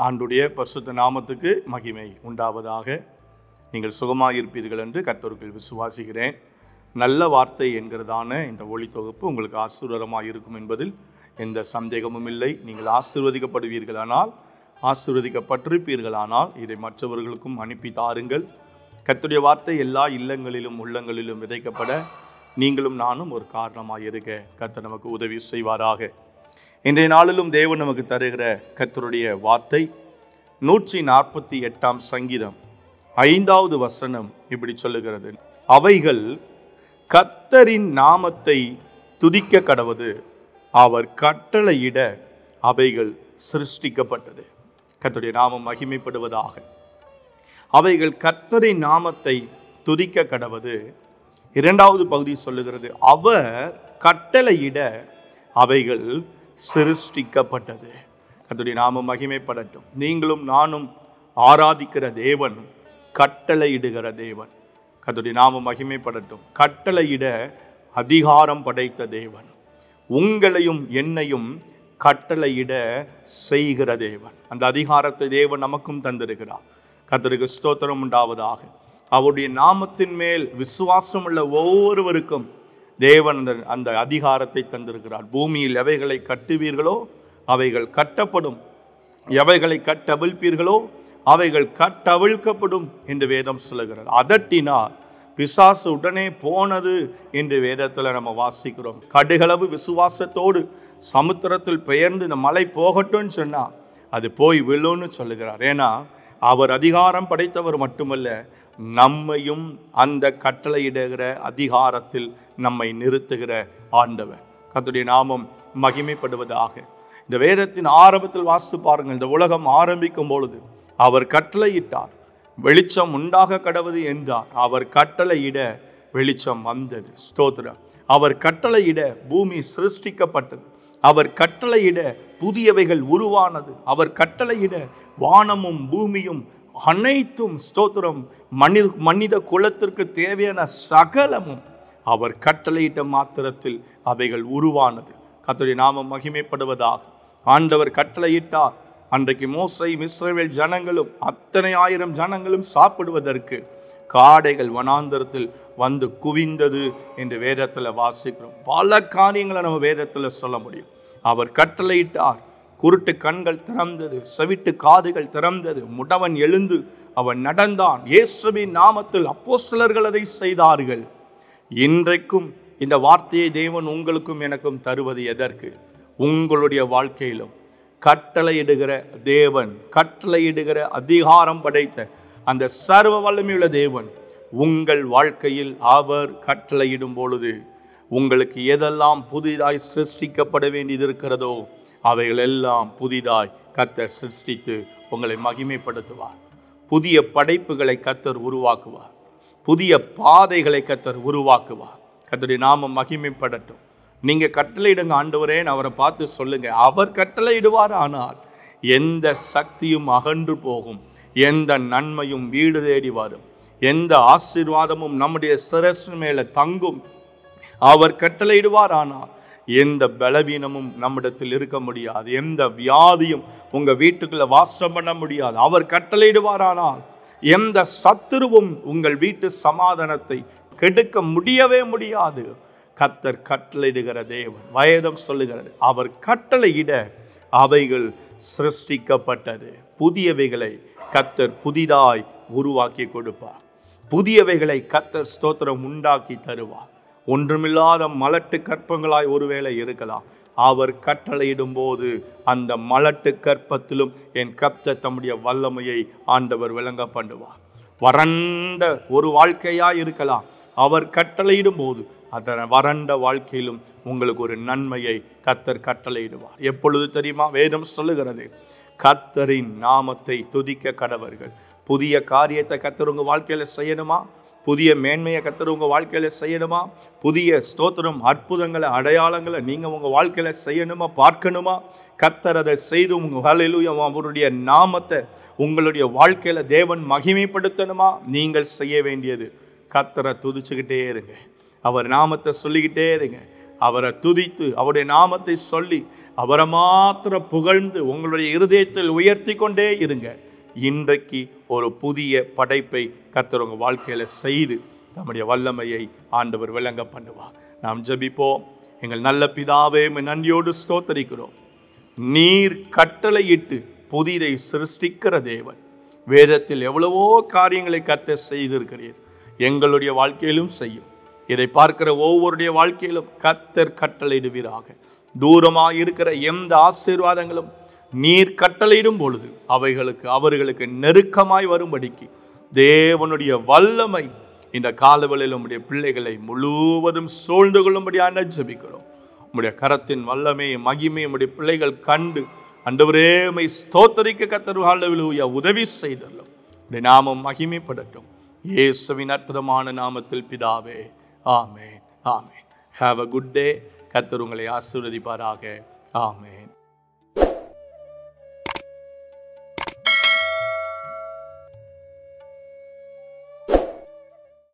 ஆண்டுடைய பரிசுத்த நாமத்துக்கு மகிமை உண்டாவதாக. நீங்கள் சுகமாக இருப்பீர்கள் என்று கர்த்தருக்குள் விசுவாசிக்கிறேன். நல்ல வார்த்தை என்கிறதான இந்த ஒளி தொகுப்பு உங்களுக்கு ஆசீர்வாதமாக இருக்கும் என்பதில் எந்த சந்தேகமும் இல்லை. நீங்கள் ஆசீர்வதிக்கப்படுவீர்களானால், ஆசீர்வதிக்கப்பட்டிருப்பீர்களானால் இதை மற்றவர்களுக்கும் அனுப்பி தாருங்கள். கர்த்தருடைய வார்த்தை எல்லா இல்லங்களிலும் உள்ளங்களிலும் விதைக்கப்பட நீங்களும் நானும் ஒரு காரணமாக இருக்க கர்த்தர் நமக்கு உதவி செய்வாராக. இன்றைய நாளிலும் தேவன் நமக்கு தருகிற கர்த்தருடைய வார்த்தை 148 சங்கீதம் 5வது வசனம் இப்படி சொல்லுகிறது: அவைகள் கர்த்தரின் நாமத்தை துதிக்க கடவது, அவர் கட்டளையிட அவைகள் சிருஷ்டிக்கப்பட்டது. கர்த்தருடைய நாமம் மகிமைப்படுவதாக. அவைகள் கர்த்தரின் நாமத்தை துதிக்க கடவது. 2வது பகுதி சொல்லுகிறது, அவர் கட்டளையிட அவைகள் சிருஷ்டிக்கப்பட்டது. கர்த்தருடைய நாமம் மகிமைப்படட்டும். நீங்களும் நானும் ஆராதிக்கிற தேவன் கட்டளையிடுகிற தேவன். கர்த்தருடைய நாமம் மகிமைப்படட்டும். கட்டளையிட அதிகாரம் படைத்த தேவன். உங்களையும் என்னையும் கட்டளையிட செய்கிற தேவன். அந்த அதிகாரத்தை தேவன் நமக்கும் தந்திருக்கிறார். கர்த்தருக்கு ஸ்தோத்திரம் உண்டாவதாக. அவருடைய நாமத்தின் மேல் விசுவாசம் உள்ள ஒவ்வொருவருக்கும் தேவன் அந்த அதிகாரத்தை தந்திருக்கிறார். பூமியில் எவைகளை கட்டுவீர்களோ அவைகள் கட்டப்படும், எவைகளை கட்டவிழ்ப்பீர்களோ அவைகள் கட்டவிழ்க்கப்படும் என்று வேதம் சொல்லுகிறது. அதட்டினார் பிசாசு உடனே போனது என்று வேதத்தில் நம்ம வாசிக்கிறோம். கடுகளவு விசுவாசத்தோடு சமுத்திரத்தில் பெயர்ந்து இந்த மலை போகட்டும்னு சொன்னா அது போய் விழுன்னு சொல்லுகிறார். ஏன்னா அவர் அதிகாரம் படைத்தவர் மட்டுமல்ல, நம்மையும் அந்த கட்டளையிடுகிற அதிகாரத்தில் நம்மை நிறுத்துகிற ஆண்டவர். கர்த்தருடைய நாமம் மகிமைப்படுவதாக. இந்த வேதத்தின் ஆரம்பத்தில் வாசித்து பாருங்கள். இந்த உலகம் ஆரம்பிக்கும் பொழுது அவர் கட்டளையிட்டார், வெளிச்சம் உண்டாக கடவது என்றார். அவர் கட்டளையிட வெளிச்சம் வந்தது. ஸ்தோத்திரம். அவர் கட்டளையிட பூமி சிருஷ்டிக்கப்பட்டது. அவர் கட்டளையிட புதியவைகள் உருவானது. அவர் கட்டளையிட வானமும் பூமியும் அனைத்தும், ஸ்தோத்திரம், மனித குலத்திற்கு தேவையான சகலமும் அவர் கட்டளையிட்ட மாத்திரத்தில் அவைகள் உருவானது. கர்த்தருடைய நாமம் மகிமைப்படுவதாக. ஆண்டவர் கட்டளையிட்டார். அன்றைக்கு மோசே இஸ்ரவேல் ஜனங்களும் அத்தனை ஆயிரம் ஜனங்களும் சாப்பிடுவதற்கு காடைகள் வனாந்தரத்தில் வந்து குவிந்தது என்று வேதத்தில் வாசிக்கிறோம். பல காரியங்களை நம்ம வேதத்தில் சொல்ல முடியும். அவர் கட்டளையிட்டார். குருட்டு கண்கள் திறந்தது, செவிட்டு காதுகள் திறந்தது, முடவன் எழுந்து அவன் நடந்தான். இயேசுவின் நாமத்தில் அப்போஸ்தலர்கள் அதை செய்தார்கள். இன்றைக்கும் இந்த வார்த்தையை தேவன் உங்களுக்கும் எனக்கும் தருவது எதற்கு? உங்களுடைய வாழ்க்கையிலும் கட்டளையிடுகிற தேவன், கட்டளையிடுகிற அதிகாரம் படைத்த அந்த சர்வ வல்லமையுள்ள தேவன் உங்கள் வாழ்க்கையில் அவர் கட்டளையிடும் பொழுது உங்களுக்கு எதெல்லாம் புதிதாய் சிருஷ்டிக்கப்பட வேண்டியது இருக்கிறதோ அவைகள் எல்லாம் புதிதாய் கர்த்தர் சிருஷ்டித்து உங்களை மகிமைப்படுத்துவார். புதிய படைப்புகளை கர்த்தர் உருவாக்குவார். புதிய பாதைகளை கர்த்தர் உருவாக்குவார். கர்த்தருடைய நாமம் மகிமைப்படட்டும். நீங்க கட்டளையிடுங்க ஆண்டவரேன்னு அவரை பார்த்து சொல்லுங்க. அவர் கட்டளையிடுவார். ஆனால் எந்த சக்தியும் அகன்று போகும், எந்த நன்மையும் வீடு தேடி வரும், எந்த ஆசீர்வாதமும் நம்முடைய சிரசு மேல தங்கும். அவர் கட்டளையிடுவார். ஆனால் எந்த பலவீனமும் நம்மிடத்தில் இருக்க முடியாது, எந்த வியாதியும் உங்க வீட்டுக்குள்ள வாசம் பண்ண முடியாது. அவர் கட்டளையிடுவாரானால் எந்த சத்துருவும் உங்கள் வீட்டு சமாதானத்தை கெடுக்க முடியவே முடியாது. கர்த்தர் கட்டளையிடுகிற தேவன். வேதம் சொல்லுகிறது, அவர் கட்டளையிட அவைகள் சிருஷ்டிக்கப்பட்டது. புதியவைகளை கர்த்தர் புதிதாய் உருவாக்கி கொடுப்பார். புதியவைகளை கர்த்தர் ஸ்தோத்திரம் உண்டாக்கி தருவார். ஒன்றுமில்லாத மலட்டு கற்பங்களாய் ஒருவேளை இருக்கலாம். அவர் கட்டளையிடும் போது அந்த மலட்டு கற்பத்திலும் என் கர்த்தர் தம்முடைய வல்லமையை ஆண்டவர் விளங்க பண்ணுவார். வறண்ட ஒரு வாழ்க்கையாய் இருக்கலாம். அவர் கட்டளையிடும் போது அந்த வறண்ட வாழ்க்கையிலும் உங்களுக்கு ஒரு நன்மையை கர்த்தர் கட்டளையிடுவார். எப்பொழுது தெரியுமா? வேதம் சொல்லுகிறது, கர்த்தரின் நாமத்தை துதிக்க கடவர்கள். புதிய காரியத்தை கர்த்தர் உங்க வாழ்க்கையில செய்யணுமா? புதிய மேன்மையை கர்த்தர் உங்க வாழ்க்கையில செய்யணுமா? புதிய ஸ்தோத்திரம், அற்புதங்களை, அடையாளங்களை நீங்க உங்க வாழ்க்கையில செய்யணுமா, பார்க்கணுமா? கர்த்தர் அதை செய்து உங்க ஹல்லேலூயா அவருடைய நாமத்தை உங்களுடைய வாழ்க்கையில தேவன் மகிமைப்படுத்தணுமா? நீங்கள் செய்ய வேண்டியது கர்த்தரை துதிச்சுக்கிட்டே இருங்க. அவர் நாமத்தை சொல்லிக்கிட்டே இருங்க. அவரை துதித்து அவருடைய நாமத்தை சொல்லி அவரை மாத்திர புகழ்ந்து உங்களுடைய இருதயத்தில் உயர்த்தி கொண்டே இருங்க. இன்றைக்கு ஒரு புதிய படைப்பை கர்த்தர் உங்க வாழ்க்கையில செய்து நம்முடைய வல்லமையை ஆண்டவர் விளங்க பண்ணுவார். நாம் ஜெபிப்போம். எங்கள் நல்ல பிதாவே, நன்றியோடு ஸ்தோத்தரிக்கிறோம். நீர் கட்டளையிட்டு புதிதை சிருஷ்டிக்கிற தேவன். வேதத்தில் எவ்வளவோ காரியங்களை கர்த்தர் செய்திருக்கிறீர். எங்களுடைய வாழ்க்கையிலும் செய்யும். இதை பார்க்கிற ஒவ்வொருடைய வாழ்க்கையிலும் கர்த்தர் கட்டளையிடுவீராக. தூரமாக இருக்கிற எந்த ஆசீர்வாதங்களும் நீர் கட்டளையிடும் பொழுது அவர்களுக்கு நெருக்கமாய் வரும்படிக்கு தேவனுடைய வல்லமை இந்த காலவெளியில் உம்முடைய பிள்ளைகளை முழுவதும் சூழ்ந்து கொள்ளும்படியாக ஜெபிக்கிறோம். உம்முடைய கரத்தின் வல்லமை மகிமை உம்முடைய பிள்ளைகள் கண்டு ஆண்டவரே உம்மை ஸ்தோத்தரிக்க கர்த்தர் ஹல்லேலூயா உதவி செய்தல்லும். உம்முடைய நாமம் மகிமைப்படட்டும். இயேசுவின் அற்புதமான நாமத்தில் பிதாவே, ஆமென், ஆமென். Have a good day. கர்த்தர் உங்களை ஆசீர்வதிப்பாராக. ஆமென்.